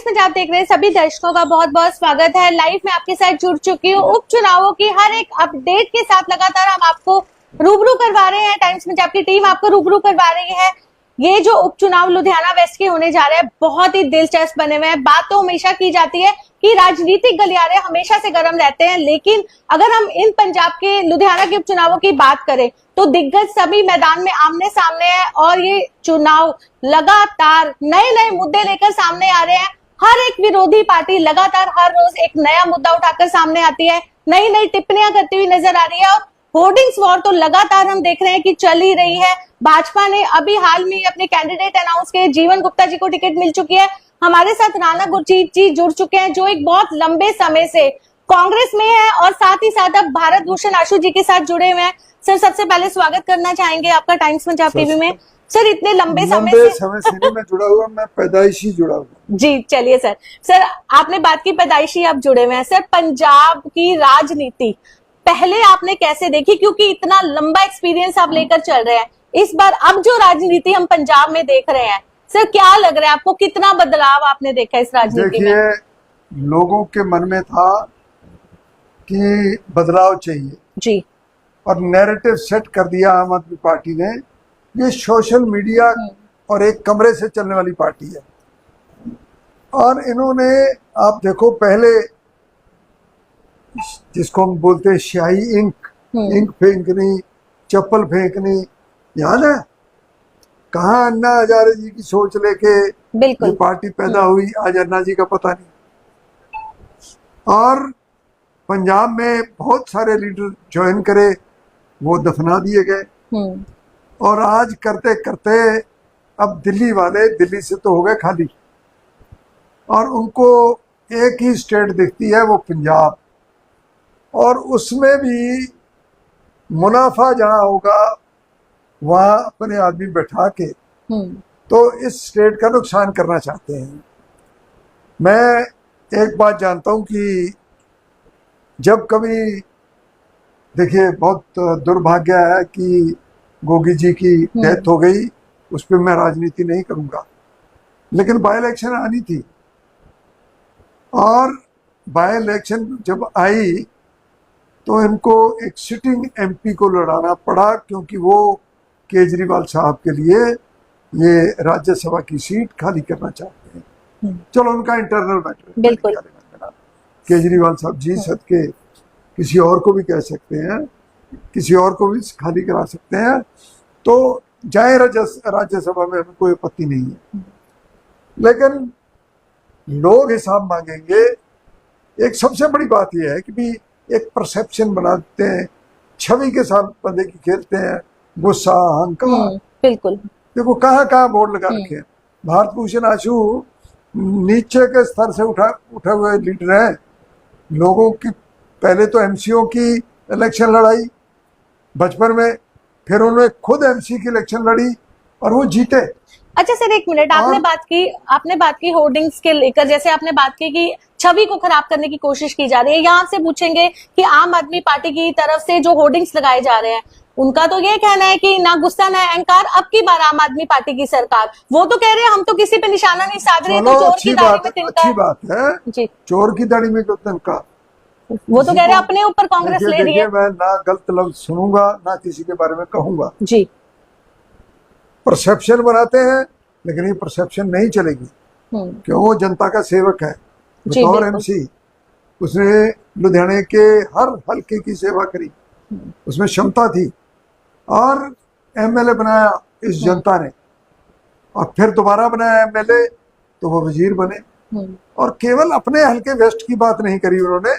में आप देख रहे हैं सभी दर्शकों का बहुत बहुत स्वागत है। लाइव में आपके साथ जुड़ चुकी हूँ। उपचुनावों की हर एक अपडेट के साथ लगातार हम आपको रूबरू करवा रहे हैं। टाइम्स में आपकी टीम आपको रूबरू करवा रही है। ये जो उपचुनाव लुधियाना वेस्ट के होने जा रहे हैं बहुत ही दिलचस्प बने हुए हैं। बात तो हमेशा की जाती है कि राजनीतिक गलियारे हमेशा से गर्म रहते हैं, लेकिन अगर हम इन पंजाब के लुधियाना के उपचुनावों की बात करें तो दिग्गज सभी मैदान में आमने सामने है और ये चुनाव लगातार नए नए मुद्दे लेकर सामने आ रहे हैं। हर एक विरोधी पार्टी लगातार हर रोज एक नया मुद्दा उठाकर सामने आती है, नई नई टिप्पणियां करती हुई नजर आ रही है और होर्डिंग्स वॉर तो लगातार हम देख रहे हैं कि चल ही रही है। भाजपा ने अभी हाल में अपने कैंडिडेट अनाउंस किए, जीवन गुप्ता जी को टिकट मिल चुकी है। हमारे साथ राणा गुरजीत जी जुड़ चुके हैं जो एक बहुत लंबे समय से कांग्रेस में है और साथ ही साथ अब भारत भूषण आशु जी के साथ जुड़े हुए हैं। सर, सबसे पहले स्वागत करना चाहेंगे आपका टाइम्स पंजाब टीवी में। सर, इतने लंबे समय से नहीं मैं जुड़ा हुआ, मैं पैदाइशी जुड़ा हुआ जी। चलिए सर आपने बात की पैदाइशी आप जुड़े हुए हैं। सर, पंजाब की राजनीति पहले आपने कैसे देखी, क्योंकि इतना लंबा एक्सपीरियंस आप लेकर चल रहे हैं। इस बार अब जो राजनीति हम पंजाब में देख रहे हैं, सर क्या लग रहा है आपको, कितना बदलाव आपने देखा इस राजनीति में? देखिए, लोगों के मन में था कि बदलाव चाहिए जी, और नैरेटिव सेट कर दिया आम आदमी पार्टी ने। ये सोशल मीडिया और एक कमरे से चलने वाली पार्टी है और इन्होंने, आप देखो, पहले जिसको हम बोलते हैं स्याही इंक फेंकनी, चप्पल फेंकनी, याद है? कहाँ अन्ना हजारे जी की सोच लेके ये पार्टी पैदा हुई, आज अन्ना जी का पता नहीं। और पंजाब में बहुत सारे लीडर ज्वाइन करे, वो दफना दिए गए और आज करते करते अब दिल्ली वाले दिल्ली से तो हो गए खाली और उनको एक ही स्टेट दिखती है, वो पंजाब। और उसमें भी मुनाफा जहां होगा वहां अपने आदमी बैठा के तो इस स्टेट का नुकसान करना चाहते हैं। मैं एक बात जानता हूं कि जब कभी, देखिए, बहुत दुर्भाग्य है कि गोगी जी की डेथ हो गई, उस पर मैं राजनीति नहीं करूंगा, लेकिन बाय इलेक्शन आनी थी और बाय इलेक्शन जब आई तो इनको एक सिटिंग एमपी को लड़ाना पड़ा, क्योंकि वो केजरीवाल साहब के लिए ये राज्यसभा की सीट खाली करना चाहते हैं। चलो, उनका इंटरनल मैटर है, केजरीवाल साहब जी सदके किसी और को भी कह सकते हैं, किसी और को भी खाली करा सकते हैं, तो जाए राज्यसभा में, हमें कोई आपत्ति नहीं है। लेकिन लोग हिसाब मांगेंगे। एक सबसे बड़ी बात यह है कि भी एक परसेप्शन बनाते हैं, छवि के साथ बंदे की खेलते हैं, गुस्सा, अहंकार। बिल्कुल, देखो कहाँ बोर्ड लगा रखे हैं। भारत भूषण आशु नीचे के स्तर से उठे हुए लीडर हैं। लोगों की पहले तो एमसीओ की इलेक्शन लड़ाई बचपन में, फिर उन्होंने खुद एमसी की इलेक्शन लड़ी और वो जीते। अच्छा सर, एक मिनट, आपने बात की होर्डिंग्स के लेकर, जैसे आपने बात की कि छवि को खराब करने की कोशिश की जा रही है। यहाँ से पूछेंगे कि आम आदमी पार्टी की तरफ से जो होर्डिंग्स लगाए जा रहे हैं, उनका तो ये कहना है कि ना गुस्सा ना अहंकार, अब की बार आम आदमी पार्टी की सरकार। वो तो कह रहे हैं हम तो किसी पे निशाना नहीं साध रहे, तो चोर की दाढ़ी में तिनका। अच्छी बात है जी, चोर की दाढ़ी में क्यों तिनका? वो तो कह रहे हैं अपने ऊपर कांग्रेस ले रही है। मैं ना गलत लफ्ज सुनूंगा ना किसी के बारे में कहूंगा जी। परसेप्शन बनाते हैं, लेकिन ये परसेप्शन नहीं चलेगी, क्यों? वो जनता का सेवक है बतौर एमसी। उसने लुधियाने के हर हल्के की सेवा करी, उसमें क्षमता थी और एमएलए बनाया इस जनता ने, और फिर दोबारा बनाया एमएलए तो वो वजीर बने। और केवल अपने हल्के वेस्ट की बात नहीं करी उन्होंने,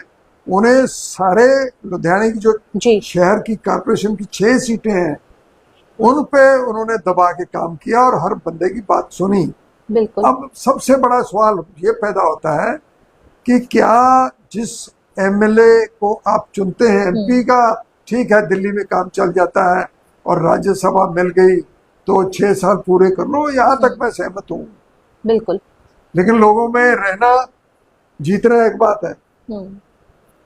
उन्हें सारे लुधियाने की जो शहर की कारपोरेशन की 6 सीटें हैं उन पे उन्होंने दबा के काम किया और हर बंदे की बात सुनी। बिल्कुल। अब सबसे बड़ा सवाल ये पैदा होता है कि क्या जिस एमएलए को आप चुनते हैं, एमपी का, ठीक है दिल्ली में काम चल जाता है और राज्यसभा मिल गई तो 6 साल पूरे कर लो, यहाँ तक मैं सहमत हूँ। बिल्कुल। लेकिन लोगों में रहना, जीतना एक बात है,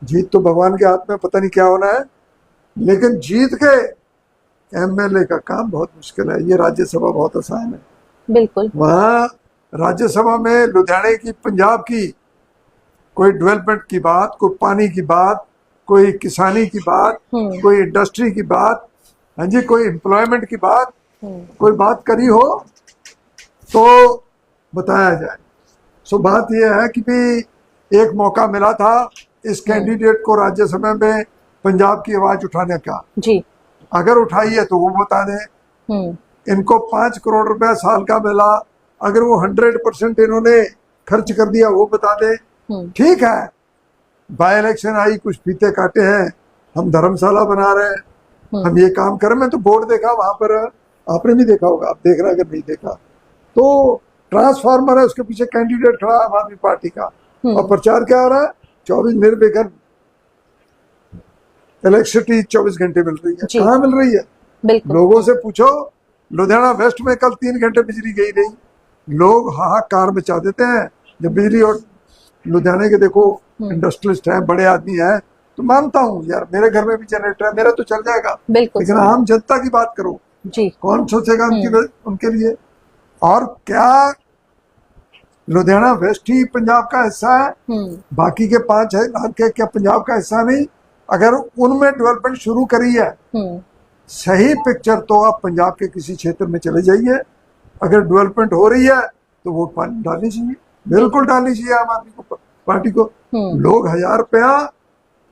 जीत तो भगवान के हाथ में, पता नहीं क्या होना है, लेकिन जीत के एमएलए का काम बहुत मुश्किल है। ये राज्यसभा बहुत आसान है। बिल्कुल। वहाँ राज्यसभा में लुधियाने की, पंजाब की कोई डेवलपमेंट की बात, कोई पानी की बात, कोई किसानी की बात, कोई इंडस्ट्री की बात, हाँ जी, कोई एम्प्लॉयमेंट की बात, कोई बात करी हो तो बताया जाए। सो बात यह है कि भी एक मौका मिला था इस कैंडिडेट को राज्यसभा में पंजाब की आवाज उठाने का जी। अगर उठाई है तो वो बता दें। इनको 5 करोड़ रुपया साल का मिला, अगर वो 100% इन्होंने खर्च कर दिया वो बता दें। ठीक है, बाय इलेक्शन आई, कुछ फीते काटे हैं, हम धर्मशाला बना रहे हैं, हम ये काम करें। मैं तो बोर्ड देखा वहां पर, आपने भी देखा होगा, आप देख रहे अगर नहीं देखा तो, ट्रांसफार्मर है, उसके पीछे कैंडिडेट खड़ा है आम आदमी पार्टी का, और प्रचार क्या हो रहा है, 24 निर्विघ्न इलेक्ट्रिसिटी 24 घंटे मिल रही है। कहाँ मिल रही है? लोगों से पूछो, लुधियाना वेस्ट में कल 3 घंटे बिजली गई नहीं, लोग हाहाकार मचा देते हैं जब बिजली। और लुधियाने के देखो इंडस्ट्रियलिस्ट हैं, बड़े आदमी हैं, तो मानता हूँ यार, मेरे घर में भी जनरेटर है, मेरा तो चल जाएगा, लेकिन आम जनता की बात करो जी, कौन सोचेगा उनके लिए? और क्या लुधियाना वेस्ट ही पंजाब का हिस्सा है? बाकी के 5 इलाके के क्या पंजाब का हिस्सा नहीं? अगर उनमें डेवलपमेंट शुरू करी है, सही पिक्चर, तो आप पंजाब के किसी क्षेत्र में चले जाइए, अगर डेवलपमेंट हो रही है तो वोट डालनी चाहिए, बिल्कुल डालनी चाहिए आम आदमी को, पार्टी को। लोग 1000 रुपया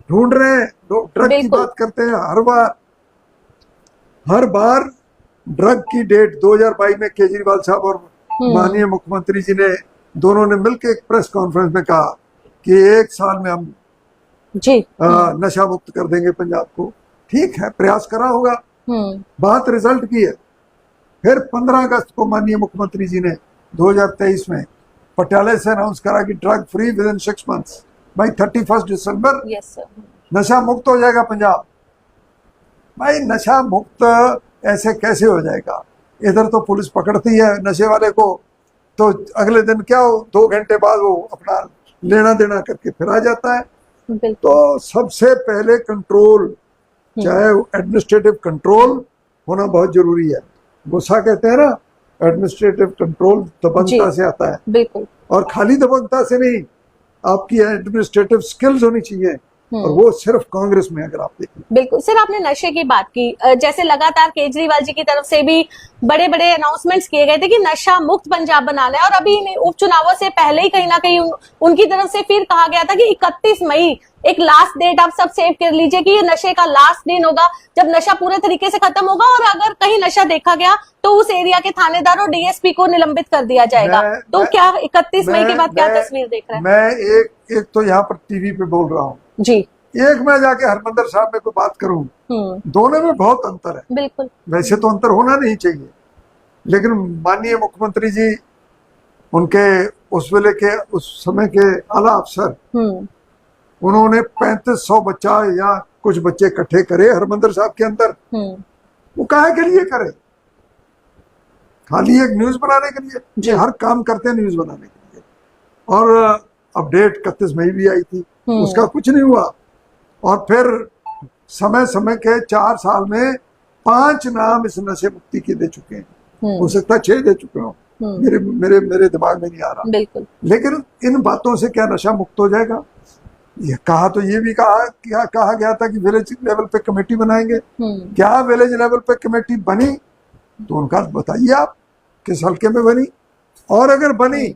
ढूंढ रहे हैं, लोग ड्रग की बात करते हैं हर बार ड्रग की डेट 2022 में केजरीवाल साहब और माननीय मुख्यमंत्री जी ने दोनों ने मिलकर एक प्रेस कॉन्फ्रेंस में कहा कि 1 साल में हम जी नशा मुक्त कर देंगे पंजाब को। ठीक है, प्रयास करा होगा, बात रिजल्ट की है। फिर 15 अगस्त को माननीय मुख्यमंत्री जी ने 2023 में पटियाला से अनाउंस करा कि drug free with in 6 months, भाई 31 दिसंबर नशा मुक्त हो जाएगा पंजाब। भाई नशा मुक्त ऐसे कैसे हो जाएगा? इधर तो पुलिस पकड़ती है नशे वाले को, तो अगले दिन क्या हो, 2 घंटे बाद वो अपना लेना देना करके फिर आ जाता है। तो सबसे पहले कंट्रोल, चाहे एडमिनिस्ट्रेटिव कंट्रोल होना बहुत जरूरी है। गुस्सा कहते हैं ना, एडमिनिस्ट्रेटिव कंट्रोल दबंगता से आता है, बिल्कुल, और खाली दबंगता से नहीं, आपकी एडमिनिस्ट्रेटिव स्किल्स होनी चाहिए, और वो सिर्फ कांग्रेस में अगर आप देखें। बिल्कुल सर, आपने नशे की बात की, जैसे लगातार केजरीवाल जी की तरफ से भी बड़े बड़े अनाउंसमेंट्स किए गए थे कि नशा मुक्त पंजाब बनाना है, और अभी उपचुनावों से पहले ही कहीं ना कहीं उनकी तरफ से फिर कहा गया था कि 31 मई एक लास्ट डेट आप सब सेव कर लीजिए कि ये नशे का लास्ट दिन होगा जब नशा पूरे तरीके से खत्म होगा, और अगर कहीं नशा देखा गया तो उस एरिया के थानेदार और डीएसपी को निलंबित कर दिया जाएगा। तो क्या 31 मई के बाद क्या तस्वीर देख रहे हैं? मैं एक तो यहाँ पर टीवी पे बोल रहा हूँ जी, एक मैं जाके हरमंदर साहब में कोई बात करूं, दोनों में बहुत अंतर है। बिल्कुल, वैसे तो अंतर होना नहीं चाहिए, लेकिन माननीय मुख्यमंत्री जी, उनके उस वेले के, उस समय के आला अफसर, उन्होंने 3500 बच्चा या कुछ बच्चे इकट्ठे करे हरमंदर साहब के अंदर। वो काहे के लिए करे? खाली एक न्यूज बनाने के लिए? हर काम करते हैं न्यूज बनाने के लिए। और अपडेट 31 मई भी आई थी, उसका कुछ नहीं हुआ। और फिर समय समय के 4 साल में 5 नाम इस नशे मुक्ति के दे चुके हैं, हो सकता है 6 दे चुके हो, मेरे दिमाग में नहीं आ रहा। बिल्कुल, लेकिन इन बातों से क्या नशा मुक्त हो जाएगा? ये कहा तो ये भी कहा गया था कि विलेज लेवल पे कमेटी बनाएंगे। क्या विलेज लेवल पे कमेटी बनी? तो उनका बताइए आप, किस हल्के में बनी, और अगर बनी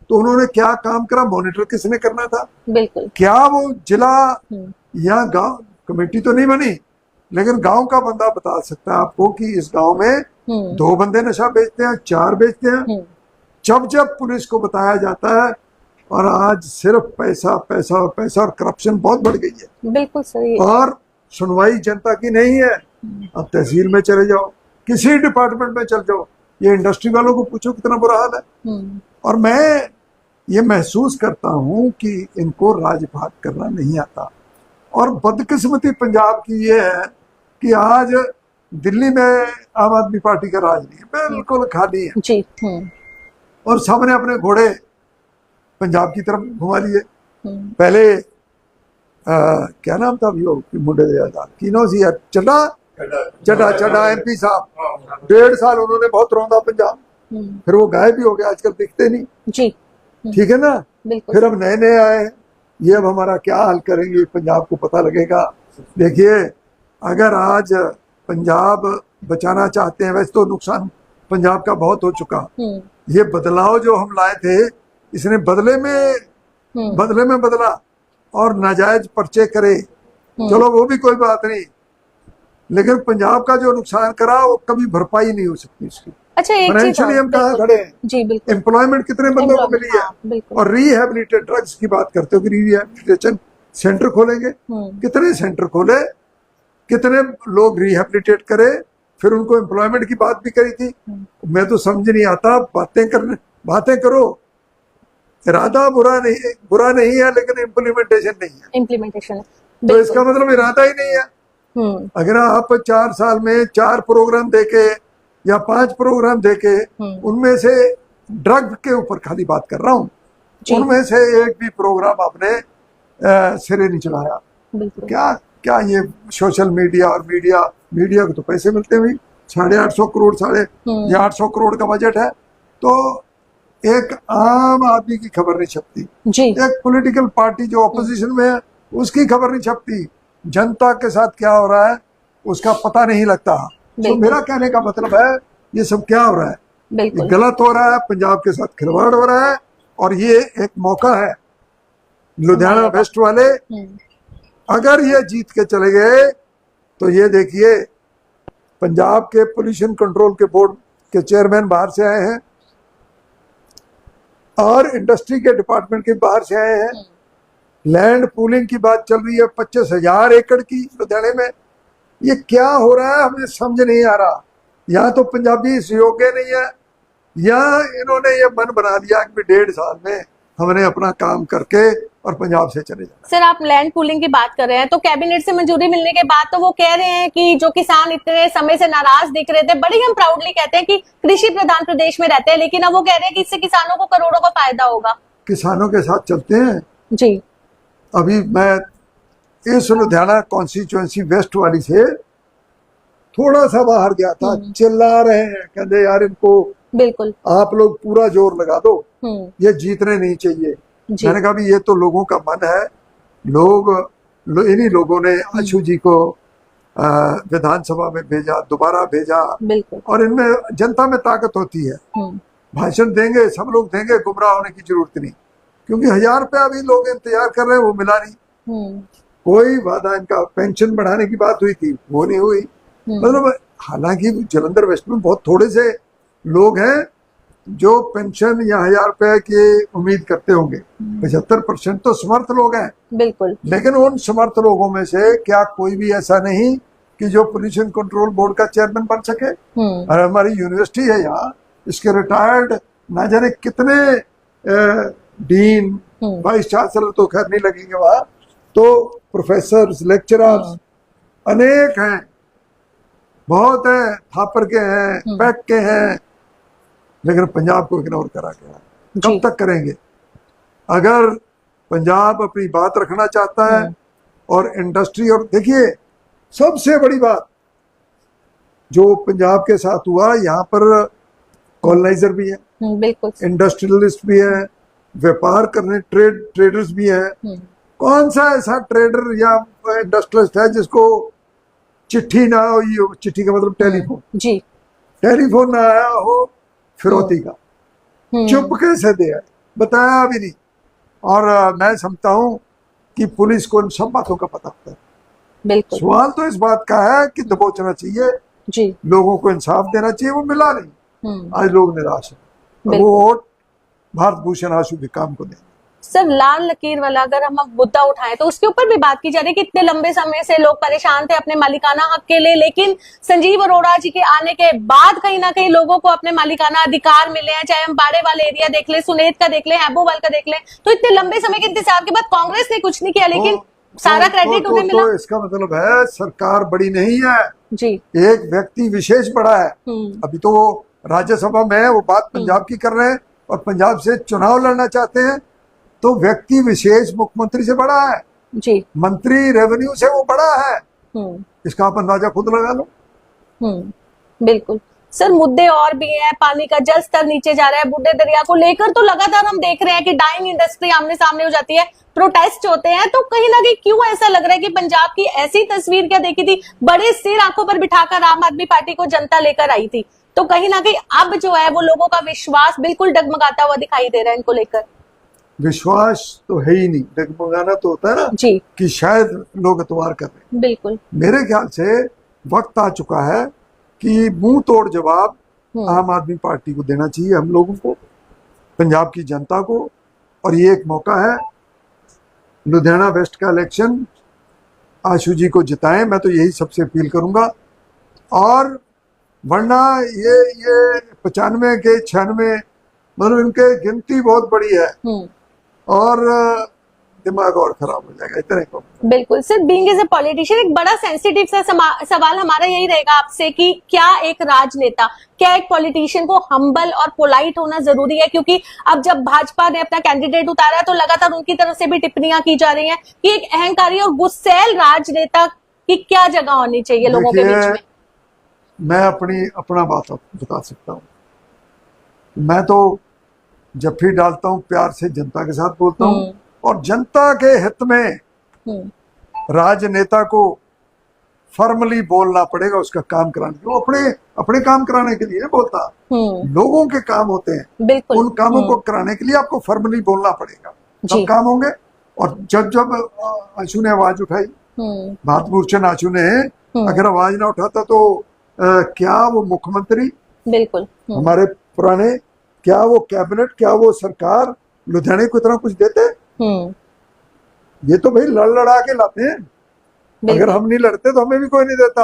तो उन्होंने क्या काम करा, मॉनिटर किसने करना था? बिल्कुल, क्या वो जिला या गांव कमेटी तो नहीं बनी, लेकिन गांव का बंदा बता सकता है आपको कि इस गांव में 2 बंदे नशा बेचते हैं, 4 बेचते हैं। जब पुलिस को बताया जाता है, और आज सिर्फ पैसा पैसा और पैसा, और करप्शन बहुत बढ़ गई है। बिल्कुल सही है। और सुनवाई जनता की नहीं है। अब तहसील में चले जाओ, किसी डिपार्टमेंट में चल जाओ, ये इंडस्ट्री वालों को पूछो कितना बुरा हाल है। और मैं ये महसूस करता हूँ कि इनको राजभाग करना नहीं आता, और बदकिस्मती पंजाब की ये है कि आज दिल्ली में आम आदमी पार्टी का राज नहीं है, बिल्कुल खाली है जी। और सामने अपने घोड़े पंजाब की तरफ घुमा लिए। पहले क्या नाम था मुंडे चड्डा एमपी साहब, 1.5 साल उन्होंने बहुत रौंदा पंजाब, फिर वो गायब भी हो गया, आजकल दिखते नहीं। जी ठीक है ना। बिल्कुल। फिर अब नए नए आए हैं, ये अब हमारा क्या हाल करेंगे, पंजाब को पता लगेगा। देखिए, अगर आज पंजाब बचाना चाहते हैं, वैसे तो नुकसान पंजाब का बहुत हो चुका, ये बदलाव जो हम लाए थे, इसने बदले में बदला और नाजायज पर्चे करे, चलो वो भी कोई बात नहीं, लेकिन पंजाब का जो नुकसान करा वो कभी भरपाई नहीं हो सकती उसकी। अच्छा, एक चीज फाइनेंशियली हम कहाँ खड़े हैं? जी बिल्कुल। एम्प्लॉयमेंट कितने बंदों को मिली है? बिल्कुल। और रिहेबिलिटेट ड्रग्स की बात करते हो कि रिहेबिलिटेशन सेंटर खोलेंगे, कितने सेंटर खोले, कितने लोग रिहेबिलिटेट करे, फिर उनको एम्प्लॉयमेंट की बात भी करी थी। मैं तो समझ नहीं आता, बातें करो, इरादा बुरा नहीं है, लेकिन इम्प्लीमेंटेशन नहीं है। इम्प्लीमेंटेशन तो इसका मतलब इरादा ही नहीं है। अगर आप 4 साल में 4 प्रोग्राम देके या 5 प्रोग्राम देके, उनमें से ड्रग के ऊपर खाली बात कर रहा हूँ, उनमें से एक भी प्रोग्राम आपने सिरे नहीं चलाया। क्या ये सोशल मीडिया और मीडिया को तो पैसे मिलते हैं, 850 करोड़ 850 करोड़ का बजट है, तो एक आम आदमी की खबर नहीं छपती, एक पॉलिटिकल पार्टी जो ऑपोजिशन में है उसकी खबर नहीं छपती, जनता के साथ क्या हो रहा है उसका पता नहीं लगता। तो मेरा कहने का मतलब है, ये सब क्या हो रहा है, ये गलत हो रहा है, पंजाब के साथ खिलवाड़ हो रहा है, और ये एक मौका है। लुधियाना वेस्ट वाले अगर ये जीत के चले गए तो ये देखिए, पंजाब के पोल्यूशन कंट्रोल के बोर्ड के चेयरमैन बाहर से आए हैं और इंडस्ट्री के डिपार्टमेंट के बाहर से आए हैं। लैंड पूलिंग की बात चल रही है 25,000 एकड़ की लुधियाने में। ये क्या हो रहा है हमें समझ नहीं आ रहा। या तो पंजाबी इस योग्य नहीं है, या इन्होंने ये मन बना लिया कि 1.5 साल में हमने अपना काम करके और पंजाब से चले जाना। सर, आप लैंड पूलिंग की बात कर रहे हैं, तो कैबिनेट से मंजूरी मिलने के बाद तो वो कह रहे हैं कि जो किसान इतने समय से नाराज दिख रहे थे, बड़ी हम प्राउडली कहते हैं कि कृषि प्रधान प्रदेश में रहते हैं, लेकिन अब वो कह रहे हैं कि इससे किसानों को करोड़ों का फायदा होगा। किसानों के साथ चलते हैं जी। अभी मैं इस लुधियाना कॉन्स्टिट्यूएंसी वेस्ट वाली से थोड़ा सा बाहर गया था, चिल्ला रहे हैं, कहते यार इनको बिल्कुल आप लोग पूरा जोर लगा दो, ये जीतने नहीं चाहिए। मैंने कहा भी ये तो लोगों का मन है, इन्हीं लोगों ने अशु जी को विधानसभा में भेजा, दोबारा भेजा, और इनमें जनता में ताकत होती है। भाषण देंगे, सब लोग देंगे, गुमराह होने की जरूरत नहीं, क्योंकि 1000 रुपया अभी लोग इंतजार कर रहे हैं, वो मिला नहीं। कोई वादा, इनका पेंशन बढ़ाने की बात हुई थी, वो नहीं हुई। मतलब हालांकि जलंधर वेस्ट में बहुत थोड़े से लोग हैं जो पेंशन या 1000 रुपए की उम्मीद करते होंगे, 75% तो समर्थ लोग हैं। बिल्कुल। लेकिन उन समर्थ लोगों में से क्या कोई भी ऐसा नहीं कि जो पोल्यूशन कंट्रोल बोर्ड का चेयरमैन बन सके? और हमारी यूनिवर्सिटी है यहाँ, इसके रिटायर्ड ना जाने कितने डीन, वाइस चांसलर तो खैर नहीं लगेंगे वहां, तो प्रोफेसर, लेक्चरर्स अनेक हैं, बहुत है, थापर के हैं, पैक के हैं, लेकिन पंजाब को इग्नोर करा गया। कब तक करेंगे? अगर पंजाब अपनी बात रखना चाहता है और इंडस्ट्री, और देखिए सबसे बड़ी बात जो पंजाब के साथ हुआ, यहाँ पर कॉलोनाइजर भी है, बिल्कुल, इंडस्ट्रियलिस्ट भी है, व्यापार करने ट्रेडर्स भी है। कौन सा ऐसा ट्रेडर या इंडस्ट्रियलिस्ट है जिसको चिट्ठी ना हो, चिट्ठी का मतलब टेलीफोन, जी, टेलीफोन ना आया हो फिरौती का, चुप कैसे दे, बताया भी नहीं। और मैं समझता हूँ कि पुलिस को इन सब बातों का पता होता है। बिल्कुल। सवाल तो इस बात का है कि दबोचना चाहिए, जी, लोगों को इंसाफ देना चाहिए, वो मिला नहीं। आज लोग निराश है, वो वोट भारत भूषण आशु के काम को दें। सर, लाल लकीर वाला अगर हम अब मुद्दा उठाएं तो उसके ऊपर भी बात की जा रही है कि इतने लंबे समय से लोग परेशान थे अपने मालिकाना हक के लिए, लेकिन संजीव अरोड़ा जी के आने के बाद कहीं ना कहीं लोगों को अपने मालिकाना अधिकार मिले हैं। चाहे हम बाड़े वाले एरिया देख ले, सुनेत का देख ले, हैबोवाल का देख ले, तो इतने लंबे समय के इंतजार के बाद कांग्रेस ने कुछ नहीं किया, लेकिन सारा क्रेडिट उन्हें मिला। तो इसका मतलब है सरकार बड़ी नहीं है, जी, एक व्यक्ति विशेष बड़ा है। अभी तो राज्यसभा में है, वो बात पंजाब की कर रहे हैं और पंजाब से चुनाव लड़ना चाहते हैं, तो व्यक्ति विशेष मुख्यमंत्री से बड़ा है, जी, मंत्री रेवेन्यू से वो बड़ा है। इसका आप अंदाजा खुद लगा लो। बिल्कुल। सर मुद्दे और भी हैं, पानी का जल स्तर नीचे जा रहा है, बूढ़े दरिया को लेकर तो लगातार हम देख रहे हैं कि डाइंग इंडस्ट्री आमने सामने हो जाती है, प्रोटेस्ट होते हैं, तो कहीं ना कहीं क्यों ऐसा लग रहा है कि पंजाब की ऐसी तस्वीर क्या देखी थी, बड़े सिर आंखों पर बिठाकर आम आदमी पार्टी को जनता लेकर आई थी, तो कहीं ना कहीं अब जो है वो लोगों का विश्वास बिल्कुल डगमगाता हुआ दिखाई दे रहा है इनको लेकर। विश्वास तो है ही नहीं, डगमगाना तो होता है ना जी कि शायद लोग एतवार कर रहे हैं। बिल्कुल। मेरे ख्याल से वक्त आ चुका है कि मुंह तोड़ जवाब आम आदमी पार्टी को देना चाहिए, हम लोगों को, पंजाब की जनता को। और ये एक मौका है, लुधियाना वेस्ट का इलेक्शन आशु जी को जिताएं, मैं तो यही सबसे अपील करूंगा। और वरना ये 95 के 96 मतलब इनके गिनती बहुत बड़ी है और दिमाग और खराब हो जाएगा, इतने को। बिल्कुल sir, being as a politician एक बड़ा सेंसिटिव सा सवाल हमारा यही रहेगा आपसे कि क्या एक राजनेता, क्या एक पॉलिटिशियन को हम्बल और पोलाइट होना जरूरी है? क्योंकि अब जब भाजपा ने अपना कैंडिडेट उतारा तो लगातार उनकी तरफ से भी टिप्पणियां की जा रही हैं कि एक अहंकारी और गुस्सैल राजनेता की क्या जगह होनी चाहिए लोगों के बीच में। मैं अपना बात बता सकता हूँ। मैं तो जब भी डालता हूँ प्यार से जनता के साथ बोलता हूँ और जनता के हित में राजनेता को फॉर्मली बोलना पड़ेगा, उसका काम कराने के। वो अपने काम कराने के लिए बोलता, लोगों के काम होते हैं, उन कामों को कराने के लिए आपको फॉर्मली बोलना पड़ेगा, तब काम होंगे। और जब आशु ने आवाज उठाई, भारतभूषण आशु ने अगर आवाज ना उठाता तो क्या वो मुख्यमंत्री, बिल्कुल हमारे पुराने, क्या वो कैबिनेट, क्या वो सरकार लुधियाने को इतना कुछ देते? ये तो भाई लड़ा के लाते हैं, अगर हम नहीं लड़ते तो हमें भी कोई नहीं देता।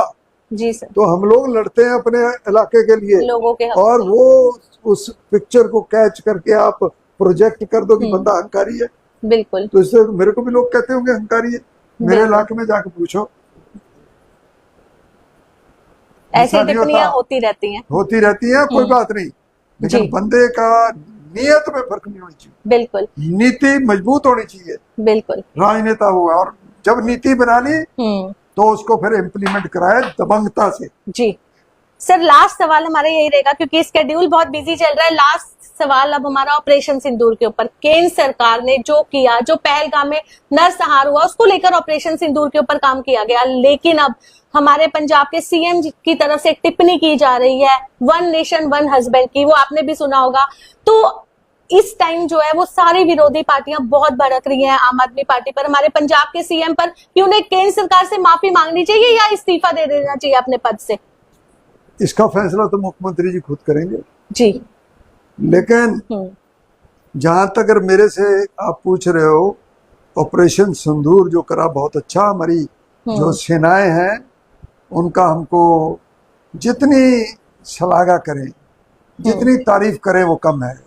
जी सर। तो हम लोग लड़ते हैं अपने इलाके के लिए, लोगों के और वो उस पिक्चर को कैच करके आप प्रोजेक्ट कर दो कि बंदा अहंकारी है। बिल्कुल। तो इससे मेरे को भी लोग कहते होंगे अहंकारी है, मेरे इलाके में जाके पूछो, ऐसी टिप्पणियां होती रहती हैं, कोई बात नहीं, लेकिन बंदे का नियत में फर्क नहीं होनी चाहिए। बिल्कुल। नीति मजबूत होनी चाहिए। बिल्कुल। राजनेता हुआ और जब नीति बना ली तो उसको फिर इम्प्लीमेंट कराए दबंगता से। जी सर, लास्ट सवाल हमारा यही रहेगा क्योंकि स्केड्यूल बहुत बिजी चल रहा है। लास्ट सवाल अब हमारा ऑपरेशन सिंदूर के ऊपर। केंद्र सरकार ने जो किया, जो पहलगाम में नरसंहार हुआ, उसको लेकर ऑपरेशन सिंदूर के ऊपर काम किया गया, लेकिन अब हमारे पंजाब के सीएम की तरफ से एक टिप्पणी की जा रही है वन नेशन वन हस्बैंड की, वो आपने भी सुना होगा। तो इस टाइम जो है वो सारी विरोधी पार्टियां बहुत भड़क रही हैं आम आदमी पार्टी पर, हमारे पंजाब के सीएम पर, कि उन्हें केंद्र सरकार से माफी मांगनी चाहिए या इस्तीफा दे देना चाहिए अपने पद से। इसका फैसला तो मुख्यमंत्री जी खुद करेंगे जी, लेकिन जहां तक अगर मेरे से आप पूछ रहे हो, ऑपरेशन सिंदूर जो करा बहुत अच्छा, हमारी जो सेनाएं हैं उनका हमको जितनी शलाघा करें, जितनी तारीफ करें वो कम है,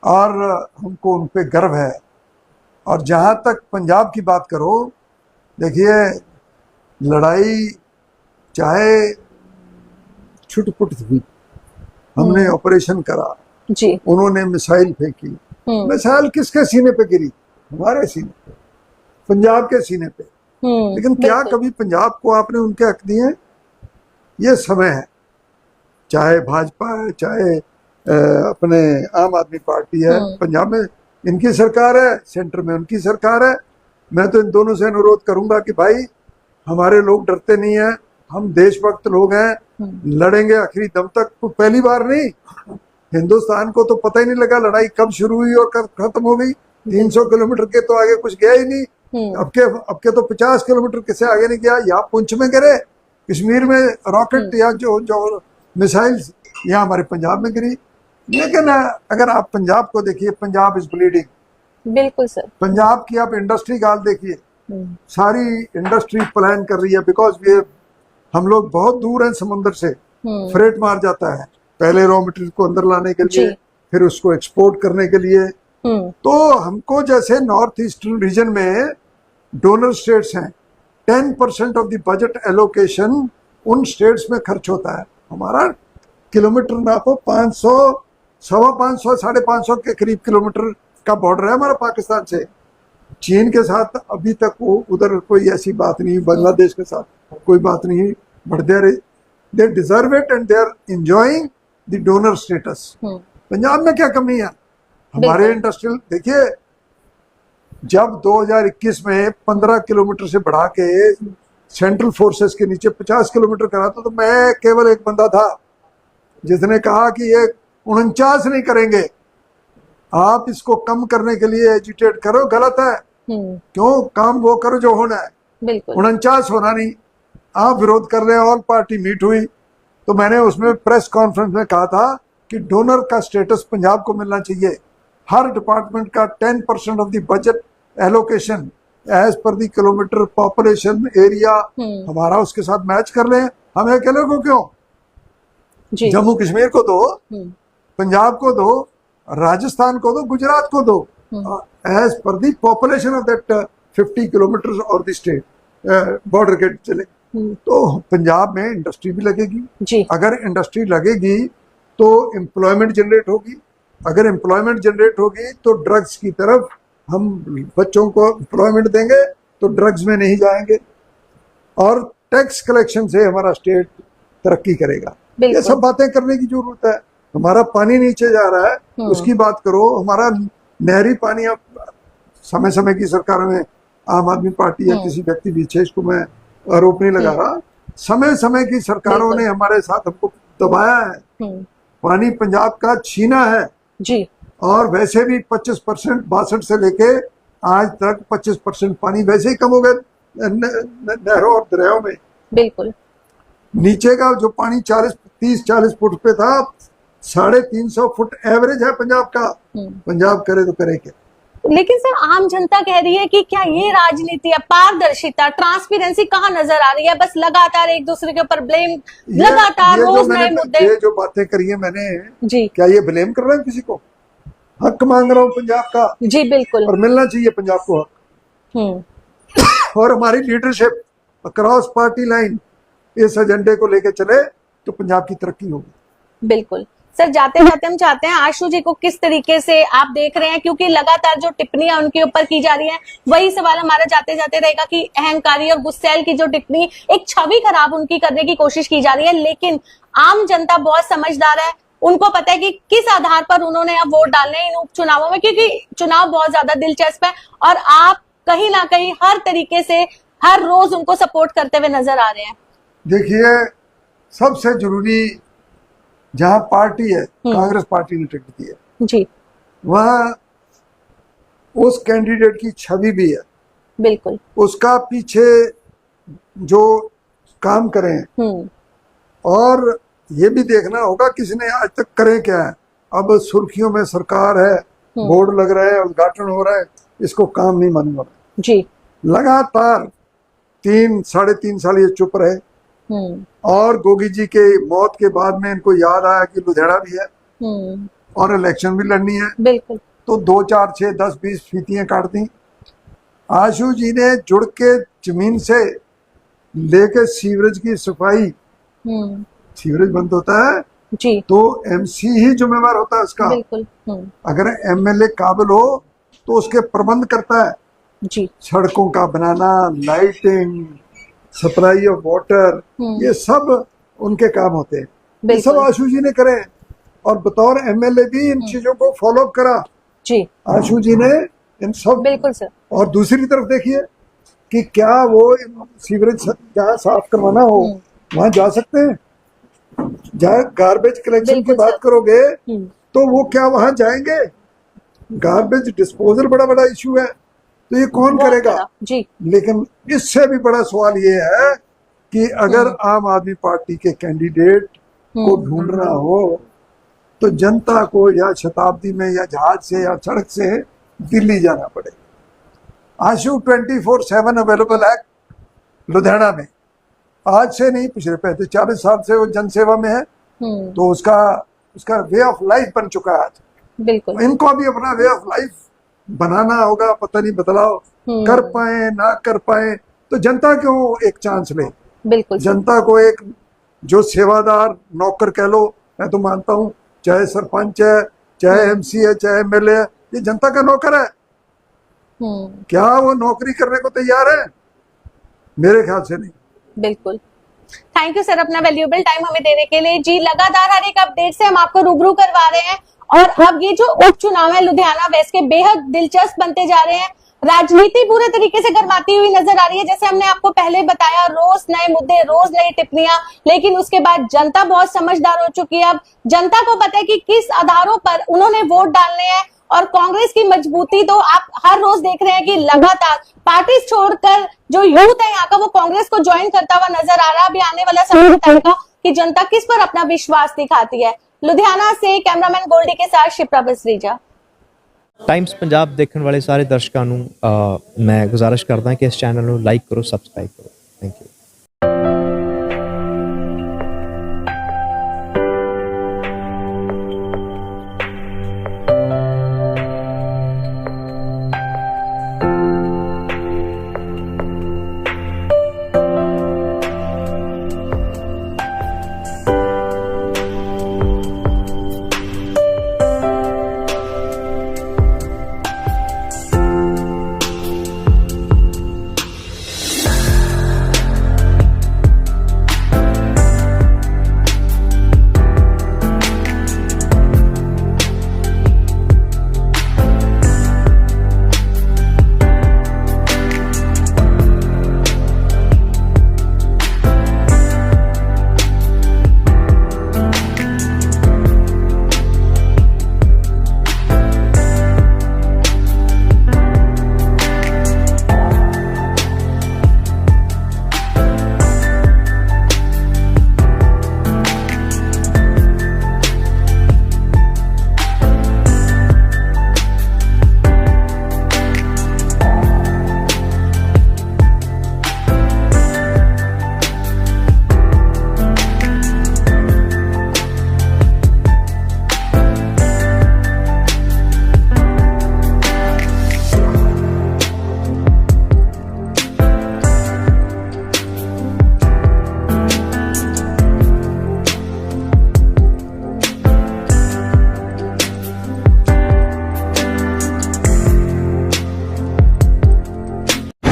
और हमको उन पे गर्व है। और जहां तक पंजाब की बात करो, देखिए लड़ाई चाहे छुटपुट हुई, हमने ऑपरेशन करा जी, उन्होंने मिसाइल फेंकी, मिसाइल किसके सीने पे गिरी? हमारे सीने पे, पंजाब के सीने पे। लेकिन क्या कभी पंजाब को आपने उनके हक दिए? ये समय है, चाहे भाजपा है, चाहे अपने आम आदमी पार्टी है, पंजाब में इनकी सरकार है, सेंटर में उनकी सरकार है। मैं तो इन दोनों से अनुरोध करूंगा कि भाई हमारे लोग डरते नहीं है, हम देशभक्त लोग हैं, लड़ेंगे आखिरी दम तक। तो पहली बार नहीं, हिंदुस्तान को तो पता ही नहीं लगा लड़ाई कब शुरू हुई और कब खत्म हो गई। 300 किलोमीटर के तो आगे कुछ गया ही नहीं। अब के तो 50 किलोमीटर किसे आगे नहीं गया। यहाँ पुंछ में गिरे, कश्मीर में रॉकेट या जो मिसाइल यहाँ हमारे पंजाब में गिरी। लेकिन अगर आप पंजाब को देखिए, पंजाब इज ब्लीडिंग। बिल्कुल सर। पंजाब की आप इंडस्ट्री का हाल देखिए, सारी इंडस्ट्री प्लान कर रही है, बिकॉज ये हम लोग बहुत दूर हैं समुद्र से, फ्रेट मार जाता है पहले रॉ मटेरियल को अंदर लाने के लिए, फिर उसको एक्सपोर्ट करने के लिए। तो हमको जैसे नॉर्थ ईस्टर्न रीजन में डोनर स्टेट्स हैं, 10% ऑफ द बजट एलोकेशन उन स्टेट्स में खर्च होता है। हमारा किलोमीटर नापो 500, 550, 550 के करीब किलोमीटर का बॉर्डर है हमारा पाकिस्तान से। चीन के साथ अभी तक वो उधर कोई ऐसी बात नहीं, बांग्लादेश के साथ कोई बात नहीं, brother they deserve it and they are enjoying the donor status. Punjab में क्या कमी है हमारे इंडस्ट्रियल? देखिए, जब 2021 में 15 किलोमीटर से बढ़ा के सेंट्रल फोर्सेस के नीचे 50 किलोमीटर करा तो मैं केवल एक बंदा था जिसने कहा कि ये 49 नहीं करेंगे, आप इसको कम करने के लिए एजिटेट करो, गलत है। क्यों? काम वो करो जो होना है, 49 होना नहीं। आप विरोध कर रहे हैं। ऑल पार्टी मीट हुई तो मैंने उसमें प्रेस कॉन्फ्रेंस में कहा था कि डोनर का स्टेटस पंजाब को मिलना चाहिए। हर डिपार्टमेंट का 10% of the budget allocation as per the kilometre population area हमारा उसके साथ मैच कर लें। हमें अकेले को क्यों? जम्मू कश्मीर को दो, पंजाब को दो, राजस्थान को दो, गुजरात को दो, as per the population of that 50 kilometre और द स्टेट बॉर्डर के चले। तो पंजाब में इंडस्ट्री भी लगेगी। अगर इंडस्ट्री लगेगी तो एम्प्लॉयमेंट जनरेट होगी। अगर एम्प्लॉयमेंट जनरेट होगी तो ड्रग्स की तरफ हम बच्चों को एम्प्लॉयमेंट देंगे तो ड्रग्स में नहीं जाएंगे, और टैक्स कलेक्शन से हमारा स्टेट तरक्की करेगा। ये सब बातें करने की जरूरत है। हमारा पानी नीचे जा रहा है उसकी बात करो। हमारा नहरी पानी, अब समय समय की सरकारों में आम आदमी पार्टी या किसी व्यक्ति विशेष को मैं आरोप नहीं लगा रहा, समय समय की सरकारों ने हमारे साथ हमको दबाया है। पानी पंजाब का छीना है जी। और वैसे भी 25% 62 से लेके आज तक 25% पानी वैसे ही कम हो गए नहरों और दरियाओं में। बिल्कुल। नीचे का जो पानी 30-40 फुट पे था, 350 फुट एवरेज है पंजाब का। पंजाब करे तो करे क्या? लेकिन सर, आम जनता कह रही है कि क्या ये राजनीति है? पारदर्शिता, ट्रांसपेरेंसी कहाँ नजर आ रही है? बस लगातार एक दूसरे के ऊपर ब्लेम, लगातार रोज नए मुद्दे। ये जो बातें करी है मैंने जी, क्या ये ब्लेम कर रहा है किसी को? हक मांग रहा हूँ पंजाब का जी। बिल्कुल। और मिलना चाहिए पंजाब को हक। और हमारी लीडरशिप अक्रॉस पार्टी लाइन इस एजेंडे को लेके चले तो पंजाब की तरक्की होगी। बिल्कुल। सर, जाते जाते हम चाहते हैं आशु जी को किस तरीके से आप देख रहे हैं, क्योंकि लगातार जो टिप्पणियां उनके ऊपर की जा रही हैं, वही सवाल हमारा जाते जाते रहेगा कि अहंकारी और गुस्सैल की जो टिप्पणी, एक छवि खराब उनकी करने की कोशिश की जा रही है। लेकिन आम जनता बहुत समझदार है, उनको पता है कि किस आधार पर उन्होंने अब वोट डालने हैं इन उपचुनावों में, क्योंकि चुनाव बहुत ज्यादा दिलचस्प है और आप कहीं ना कहीं हर तरीके से हर रोज उनको सपोर्ट करते हुए नजर आ रहे हैं। देखिए, सबसे जरूरी जहां पार्टी है, कांग्रेस पार्टी ने टिकट दी है जी, वहां उस कैंडिडेट की छवि भी है। बिल्कुल। उसका पीछे जो काम करें, और ये भी देखना होगा किसने आज तक करे क्या है। अब सुर्खियों में सरकार है, बोर्ड लग रहा है, उद्घाटन हो रहा है, इसको काम नहीं मालूम हो रहा जी। लगातार 3-3.5 साल ये चुप रहे, और गोगी जी के मौत के बाद में इनको याद आया कि लुधियाना भी है और इलेक्शन भी लड़नी है। बिल्कुल। तो 2, 4, 6, 10, 20 फीतियां काट दी। आशु जी ने जुड़ के जमीन से लेके सीवरेज की सफाई, सीवरेज बंद होता है जी तो एमसी ही जिम्मेवार होता है उसका। बिल्कुल। अगर एमएलए काबिल हो तो उसके प्रबंध करता है जी। सड़कों का बनाना, लाइटिंग, सप्लाई ऑफ वाटर, ये सब उनके काम होते हैं। ये सब आशु जी ने करे और बतौर एमएलए भी इन चीजों को फॉलो करा जी। आशु जी ने इन सब। बिल्कुल सर। और दूसरी तरफ देखिए कि क्या वो सीवरेज जहाँ साफ करवाना हो वहां जा सकते हैं? जहाँ गार्बेज कलेक्शन की बात करोगे तो वो क्या वहां जाएंगे? गार्बेज डिस्पोजल बड़ा बड़ा इशू है, तो ये कौन करेगा जी। लेकिन इससे भी बड़ा सवाल ये है कि अगर आम आदमी पार्टी के कैंडिडेट को ढूंढना हो तो जनता को या शताब्दी में या जहाज से या सड़क से दिल्ली जाना पड़ेगा। आशु 24/7 अवेलेबल है लुधियाना में। आज से नहीं, पिछले 40 साल से वो जनसेवा में है, तो उसका वे ऑफ लाइफ बन चुका है आज। बिल्कुल। इनको भी अपना वे ऑफ लाइफ बनाना होगा। पता नहीं बदलाव कर पाए ना कर पाए, तो जनता क्यों एक चांस ले? बिल्कुल। जनता को एक जो सेवादार नौकर कह लो, मैं तो मानता हूँ, चाहे सरपंच है, चाहे एमसी है, चाहे एमएलए है, ये जनता का नौकर है। क्या वो नौकरी करने को तैयार है? मेरे ख्याल से नहीं। बिल्कुल। थैंक यू सर अपना वैल्यूएबल टाइम हमें देने के लिए। जी लगातार हर एक अपडेट से हम आपको रूबरू करवा रहे हैं और अब ये जो उपचुनाव है लुधियाना वेस्ट के बेहद दिलचस्प बनते जा रहे हैं। राजनीति पूरे तरीके से गर्माती हुई नजर आ रही है। जैसे हमने आपको पहले बताया, रोज नए मुद्दे, रोज नई टिप्पणियां, लेकिन उसके बाद जनता बहुत समझदार हो चुकी है। अब जनता को पता है कि किस आधारों पर उन्होंने वोट डालने हैं और कांग्रेस की मजबूती तो आप हर रोज देख रहे हैं कि लगातार पार्टी छोड़कर जो यूथ है यहाँ का वो कांग्रेस को ज्वाइन करता हुआ नजर आ रहा है। अभी आने वाला समय बताएगा कि जनता किस पर अपना विश्वास दिखाती है। लुधियाना से कैमरामैन गोल्डी के साथ शिप्रा बसरीजा। ਟਾਈਮਸ ਪੰਜਾਬ ਦੇਖਣ ਵਾਲੇ ਸਾਰੇ ਦਰਸ਼ਕਾਂ ਨੂੰ ਮੈਂ ਗੁਜ਼ਾਰਿਸ਼ ਕਰਦਾ ਕਿ ਇਸ ਚੈਨਲ ਨੂੰ ਲਾਈਕ ਕਰੋ, ਸਬਸਕ੍ਰਾਈਬ ਕਰੋ। Thank you.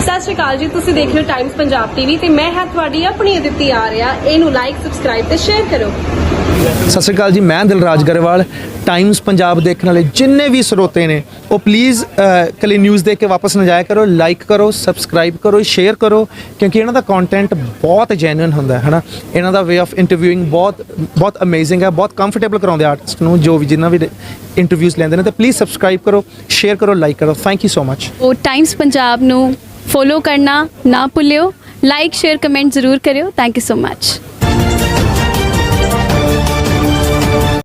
ਸਤਿ ਸ਼੍ਰੀ ਅਕਾਲ ਜੀ, ਤੁਸੀਂ ਦੇਖ ਰਹੇ ਹੋ ਟਾਈਮਸ ਪੰਜਾਬ ਟੀਵੀ ਤੇ ਮੈਂ ਹਾਂ ਤੁਹਾਡੀ ਆਪਣੀ ਅਦਿੱਤੀ ਆਰਿਆ। ਇਹਨੂੰ ਲਾਈਕ, ਸਬਸਕ੍ਰਾਈਬ ਤੇ ਸ਼ੇਅਰ ਕਰੋ। ਸਤਿ ਸ਼੍ਰੀ ਅਕਾਲ ਜੀ, ਮੈਂ ਦਿਲਰਾਜ ਗਰੇਵਾਲ। ਟਾਈਮਸ ਪੰਜਾਬ ਦੇਖਣ ਵਾਲੇ ਜਿੰਨੇ ਵੀ ਸਰੋਤੇ ਨੇ ਉਹ ਪਲੀਜ਼ ਕੱਲੀ ਨਿਊਜ਼ ਦੇਖ ਕੇ ਵਾਪਸ ਨਾ ਜਾਇਆ ਕਰੋ। ਲਾਈਕ ਕਰੋ, ਸਬਸਕ੍ਰਾਈਬ ਕਰੋ, ਸ਼ੇਅਰ ਕਰੋ, ਕਿਉਂਕਿ ਇਹਨਾਂ ਦਾ ਕੰਟੈਂਟ ਬਹੁਤ ਜੈਨੂਇਨ ਹੁੰਦਾ ਹੈ ਨਾ। ਇਹਨਾਂ ਦਾ ਵੇ ਆਫ ਇੰਟਰਵਿਊਇੰਗ ਬਹੁਤ ਅਮੇਜ਼ਿੰਗ ਹੈ, ਬਹੁਤ ਕੰਫਰਟੇਬਲ ਕਰਾਉਂਦੇ ਆਰਟਿਸਟ ਨੂੰ ਜੋ ਵੀ ਜਿੰਨਾ ਵੀ ਇੰਟਰਵਿਊਜ਼ ਲੈਂਦੇ ਨੇ। ਤਾਂ ਪਲੀਜ਼ ਸਬਸਕ੍ਰਾਈਬ ਕਰੋ, ਸ਼ੇਅਰ ਕਰੋ, ਲਾਈਕ ਕਰੋ। Thank you so much. ਉਹ ਟਾਈਮਸ ਪੰਜਾਬ ਨੂੰ ਫੋਲੋ ਕਰਨਾ ਨਾ ਭੁੱਲਿਓ। ਲਾਈਕ, ਸ਼ੇਅਰ, ਕਮੈਂਟ ਜ਼ਰੂਰ ਕਰਿਓ। Thank you so much.